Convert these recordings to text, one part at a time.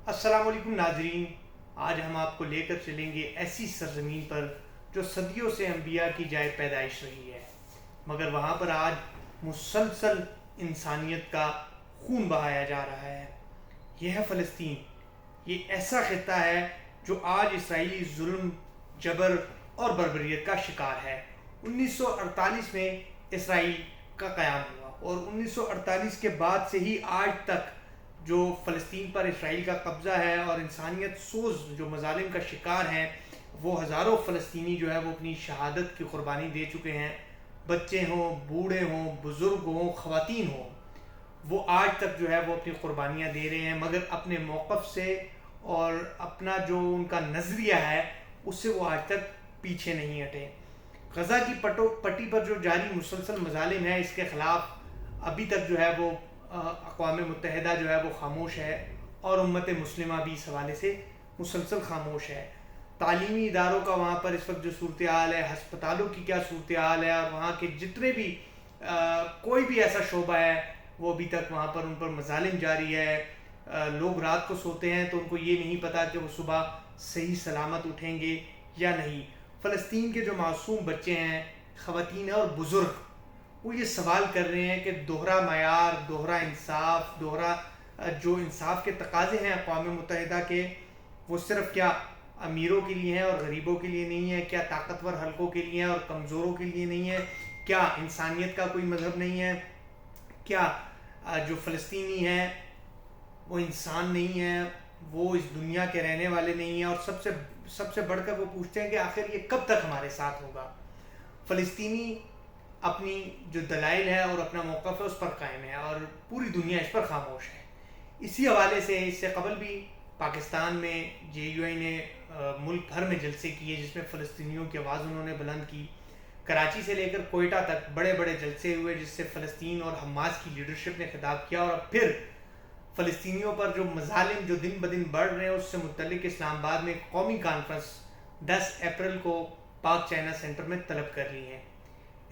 السلام علیکم ناظرین، آج ہم آپ کو لے کر چلیں گے ایسی سرزمین پر جو صدیوں سے انبیاء کی جائے پیدائش رہی ہے، مگر وہاں پر آج مسلسل انسانیت کا خون بہایا جا رہا ہے۔ یہ ہے فلسطین۔ یہ ایسا خطہ ہے جو آج اسرائیلی ظلم، جبر اور بربریت کا شکار ہے۔ 1948 میں اسرائیل کا قیام ہوا اور 1948 کے بعد سے ہی آج تک جو فلسطین پر اسرائیل کا قبضہ ہے اور انسانیت سوز جو مظالم کا شکار ہیں، وہ ہزاروں فلسطینی جو ہے وہ اپنی شہادت کی قربانی دے چکے ہیں۔ بچے ہوں، بوڑھے ہوں، بزرگ ہوں، خواتین ہوں، وہ آج تک جو ہے وہ اپنی قربانیاں دے رہے ہیں، مگر اپنے موقف سے اور اپنا جو ان کا نظریہ ہے اس سے وہ آج تک پیچھے نہیں ہٹے۔ غزہ کی پٹی پر جو جاری مسلسل مظالم ہیں، اس کے خلاف ابھی تک جو ہے وہ اقوام متحدہ جو ہے وہ خاموش ہے، اور امت مسلمہ بھی اس حوالے سے مسلسل خاموش ہے۔ تعلیمی اداروں کا وہاں پر اس وقت جو صورتحال ہے، ہسپتالوں کی کیا صورتحال ہے، اور وہاں کے جتنے بھی کوئی بھی ایسا شعبہ ہے، وہ ابھی تک وہاں پر ان پر مظالم جاری ہے۔ لوگ رات کو سوتے ہیں تو ان کو یہ نہیں پتا کہ وہ صبح صحیح سلامت اٹھیں گے یا نہیں۔ فلسطین کے جو معصوم بچے ہیں، خواتین اور بزرگ، وہ یہ سوال کر رہے ہیں کہ دوہرا معیار، دوہرا انصاف، دوہرا جو انصاف کے تقاضے ہیں اقوام متحدہ کے، وہ صرف کیا امیروں کے لیے ہیں اور غریبوں کے لیے نہیں ہے؟ کیا طاقتور حلقوں کے لیے ہیں اور کمزوروں کے لیے نہیں ہے؟ کیا انسانیت کا کوئی مذہب نہیں ہے؟ کیا جو فلسطینی ہیں وہ انسان نہیں ہیں، وہ اس دنیا کے رہنے والے نہیں ہیں؟ اور سب سے بڑھ کر وہ پوچھتے ہیں کہ آخر یہ کب تک ہمارے ساتھ ہوگا؟ فلسطینی اپنی جو دلائل ہے اور اپنا موقف ہے اس پر قائم ہے، اور پوری دنیا اس پر خاموش ہے۔ اسی حوالے سے اس سے قبل بھی پاکستان میں JUI نے ملک بھر میں جلسے کیے جس میں فلسطینیوں کی آواز انہوں نے بلند کی۔ کراچی سے لے کر کوئٹہ تک بڑے بڑے جلسے ہوئے جس سے فلسطین اور حماس کی لیڈرشپ نے خطاب کیا، اور اب پھر فلسطینیوں پر جو مظالم جو دن بدن بڑھ رہے ہیں اس سے متعلق اسلام آباد میں ایک قومی کانفرنس 10 اپریل کو پاک چائنا سینٹر میں طلب کر لی ہے۔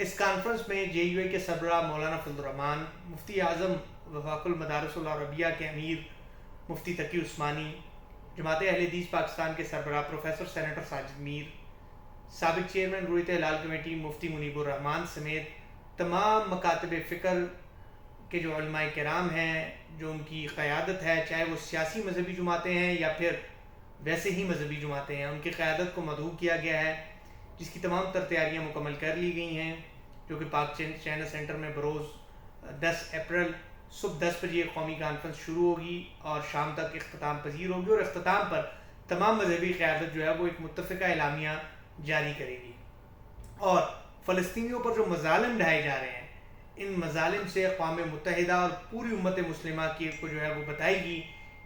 اس کانفرنس میں JUI کے سربراہ مولانا فضل الرحمان، مفتی اعظم وفاق المدارس العربیہ کے امیر مفتی تقی عثمانی، جماعت اہل حدیث پاکستان کے سربراہ پروفیسر سینیٹر ساجد میر، سابق چیئرمین رویت ہلال کمیٹی مفتی منیب الرحمان سمیت تمام مکاتب فکر کے جو علماء کرام ہیں، جو ان کی قیادت ہے، چاہے وہ سیاسی مذہبی جماعتیں ہیں یا پھر ویسے ہی مذہبی جماعتیں ہیں، ان کی قیادت کو مدعو کیا گیا ہے، جس کی تمام تیاریاں مکمل کر لی گئی ہیں، جو کہ پاک چائنا سینٹر میں بروز 10 اپریل صبح 10 بجے قومی کانفرنس شروع ہوگی اور شام تک اختتام پذیر ہوگی، اور اختتام پر تمام مذہبی قیادت جو ہے وہ ایک متفقہ اعلامیہ جاری کرے گی، اور فلسطینیوں پر جو مظالم ڈھائے جا رہے ہیں ان مظالم سے اقوام متحدہ اور پوری امت مسلمہ کی کو جو ہے وہ بتائے گی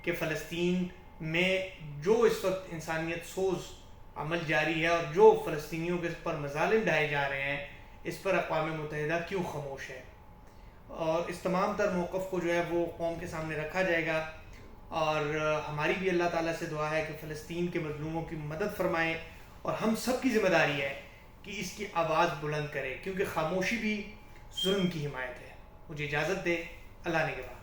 کہ فلسطین میں جو اس وقت انسانیت سوز عمل جاری ہے اور جو فلسطینیوں کے پر مظالم ڈھائے جا رہے ہیں، اس پر اقوام متحدہ کیوں خاموش ہے۔ اور اس تمام تر موقف کو جو ہے وہ قوم کے سامنے رکھا جائے گا، اور ہماری بھی اللہ تعالیٰ سے دعا ہے کہ فلسطین کے مظلوموں کی مدد فرمائے، اور ہم سب کی ذمہ داری ہے کہ اس کی آواز بلند کرے، کیونکہ خاموشی بھی ظلم کی حمایت ہے۔ مجھے اجازت دے، اللہ نگہبان۔